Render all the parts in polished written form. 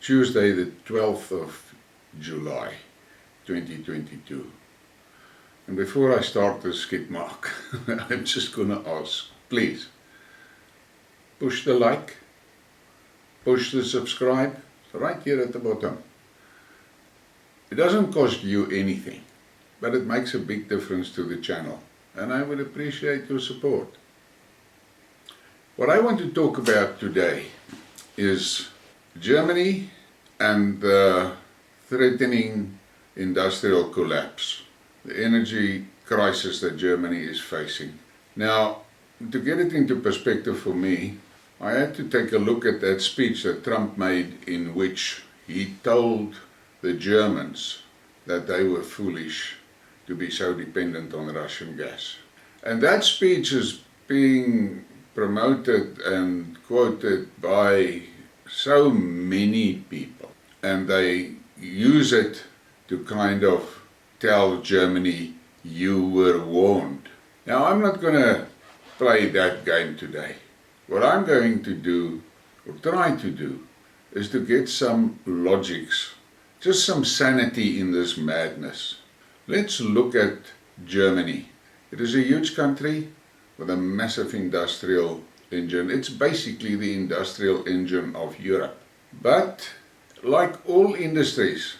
Tuesday the 12th of July 2022. And before I start the Skidmark, I'm just going to ask, please, push the like, push the subscribe, it's right here at the bottom. It doesn't cost you anything, but it makes a big difference to the channel, and I would appreciate your support. What I want to talk about today is Germany and the threatening industrial collapse, the energy crisis that Germany is facing. Now, to get it into perspective for me, I had to take a look at that speech that Trump made, in which he told the Germans that they were foolish to be so dependent on Russian gas. And that speech is being promoted and quoted by so many people, and they use it to kind of tell Germany, you were warned. Now, I'm not going to play that game today. What I'm going to do, or try to do, is to get some logics, just some sanity in this madness. Let's look at Germany. It is a huge country with a massive industrial engine. It's basically the industrial engine of Europe. But like all industries,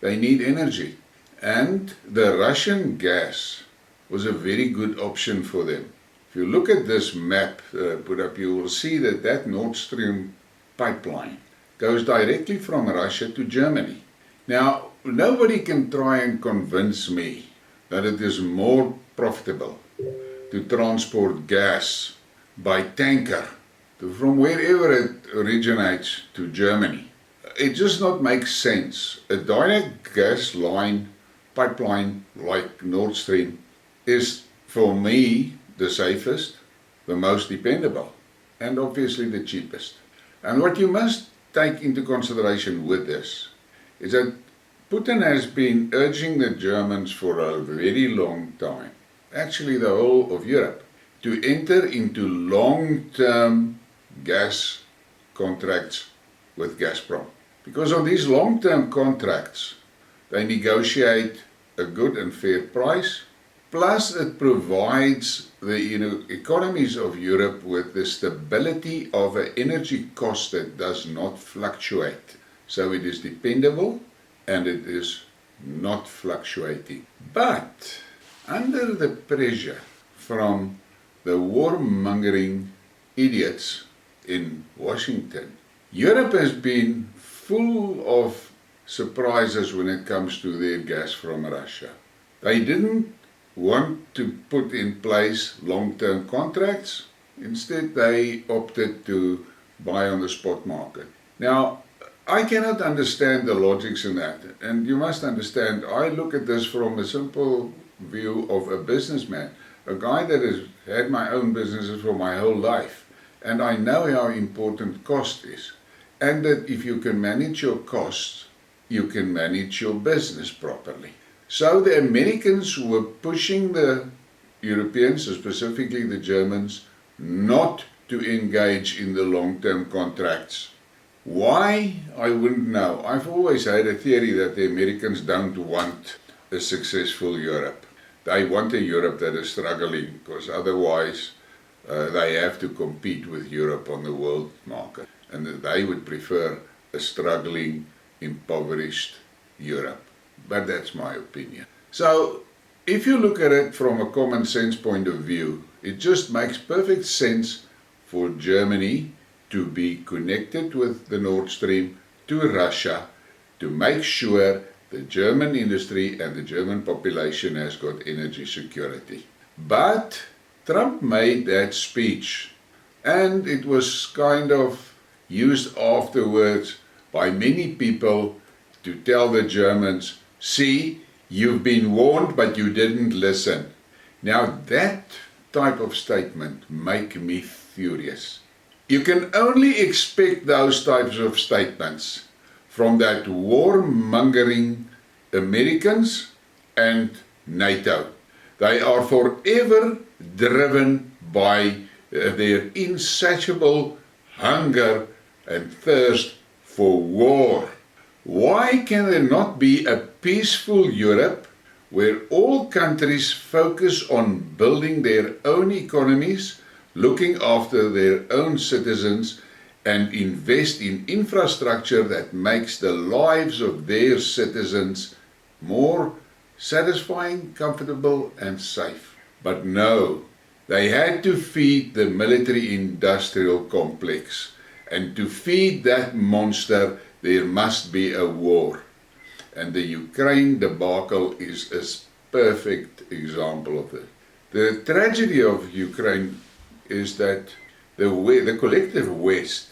they need energy. And the Russian gas was a very good option for them. If you look at this map put up, you will see that that Nord Stream pipeline goes directly from Russia to Germany. Now, nobody can try and convince me that it is more profitable to transport gas by tanker from wherever it originates to Germany. It just not makes sense. A direct gas line, pipeline like Nord Stream is, for me, the safest, the most dependable, and obviously the cheapest. And what you must take into consideration with this is that Putin has been urging the Germans for a very long time, actually the whole of Europe, to enter into long-term gas contracts with Gazprom. Because on these long-term contracts, they negotiate a good and fair price, plus it provides the economies of Europe with the stability of an energy cost that does not fluctuate. So it is dependable and it is not fluctuating. But under the pressure from the warmongering idiots in Washington, Europe has been full of surprises when it comes to their gas from Russia. They didn't want to put in place long-term contracts. Instead, they opted to buy on the spot market. Now, I cannot understand the logics in that. And you must understand, I look at this from a simple view of a businessman, a guy that has had my own businesses for my whole life. And I know how important cost is. And that if you can manage your costs, you can manage your business properly. So the Americans were pushing the Europeans, specifically the Germans, not to engage in the long-term contracts. Why? I wouldn't know. I've always had a theory that the Americans don't want a successful Europe. They want a Europe that is struggling, because otherwise they have to compete with Europe on the world market. And that they would prefer a struggling, impoverished Europe. But that's my opinion. So, if you look at it from a common sense point of view, it just makes perfect sense for Germany to be connected with the Nord Stream to Russia, to make sure the German industry and the German population has got energy security. But Trump made that speech, and it was kind of used afterwards by many people to tell the Germans, see, you've been warned, but you didn't listen. Now that type of statement make me furious. You can only expect those types of statements from that warmongering Americans and NATO. They are forever driven by their insatiable hunger and thirst for war. Why can there not be a peaceful Europe where all countries focus on building their own economies, looking after their own citizens, and invest in infrastructure that makes the lives of their citizens more satisfying, comfortable, and safe? But no, they had to feed the military-industrial complex, and to feed that monster there must be a war. And the Ukraine debacle is a perfect example of it. The tragedy of Ukraine is that the collective West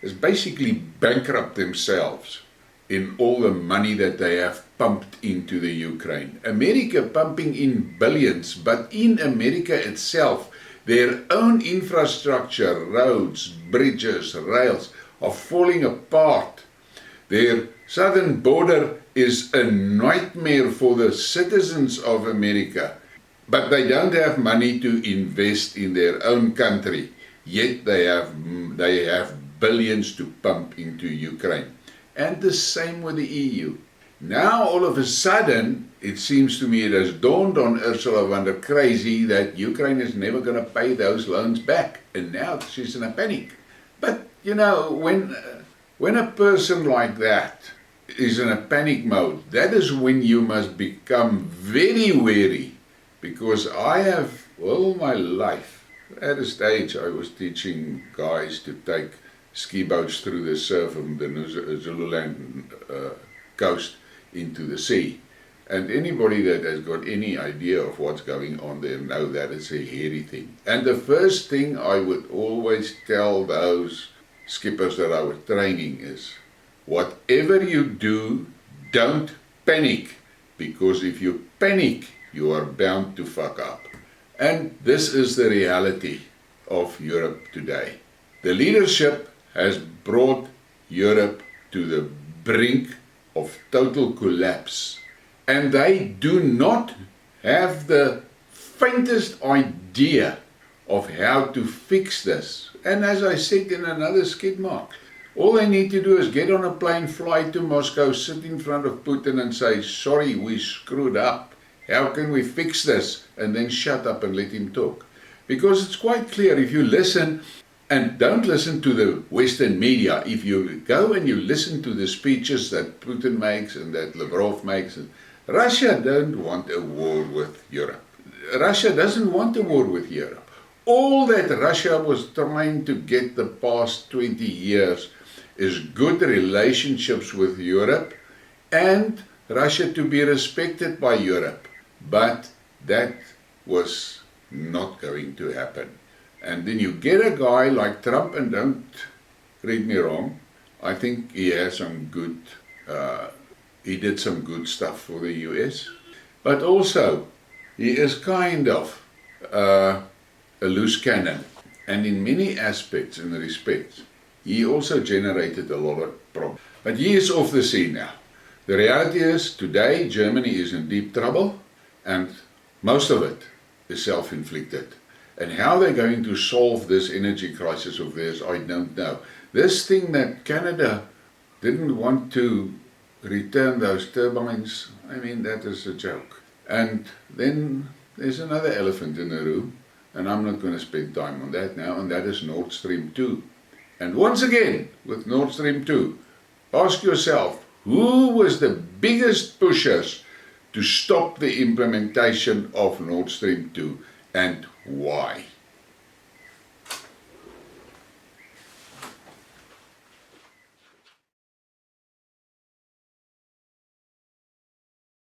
has basically bankrupt themselves in all the money that they have pumped into the Ukraine. America pumping in billions, but in America itself, their own infrastructure, roads, bridges, rails, are falling apart. Their southern border is a nightmare for the citizens of America, but they don't have money to invest in their own country, yet they have billions to pump into Ukraine. And the same with the EU. Now all of a sudden, it seems to me it has dawned on Ursula von der Crazy that Ukraine is never going to pay those loans back, and now she's in a panic. But you know, when a person like that is in a panic mode, that is when you must become very wary, because I have all my life, at a stage I was teaching guys to take ski boats through the surf of the Zululand coast into the sea. And anybody that has got any idea of what's going on there know that it's a hairy thing. And the first thing I would always tell those skippers that I was training is, whatever you do, don't panic, because if you panic, you are bound to fuck up. And this is the reality of Europe today. The leadership has brought Europe to the brink of total collapse, and they do not have the faintest idea of how to fix this. And as I said in another Skidmark, all they need to do is get on a plane, fly to Moscow, sit in front of Putin and say, sorry, we screwed up. How can we fix this? And then shut up and let him talk. Because it's quite clear, if you listen, and don't listen to the Western media, if you go and you listen to the speeches that Putin makes and that Lavrov makes, Russia don't want a war with Europe. Russia doesn't want a war with Europe. All that Russia was trying to get the past 20 years is good relationships with Europe and Russia to be respected by Europe. But that was not going to happen. And then you get a guy like Trump, and don't read me wrong, I think he has some good, he did some good stuff for the US. But also, he is kind of a loose cannon. And in many aspects and respects, he also generated a lot of problems. But he is off the scene now. The reality is, today, Germany is in deep trouble, and most of it is self-inflicted. And how they're going to solve this energy crisis of theirs, I don't know. This thing that Canada didn't want to return those turbines, I mean, that is a joke. And then there's another elephant in the room, and I'm not going to spend time on that now, and that is Nord Stream 2. And once again, with Nord Stream 2, ask yourself, who was the biggest pushers to stop the implementation of Nord Stream 2, and why?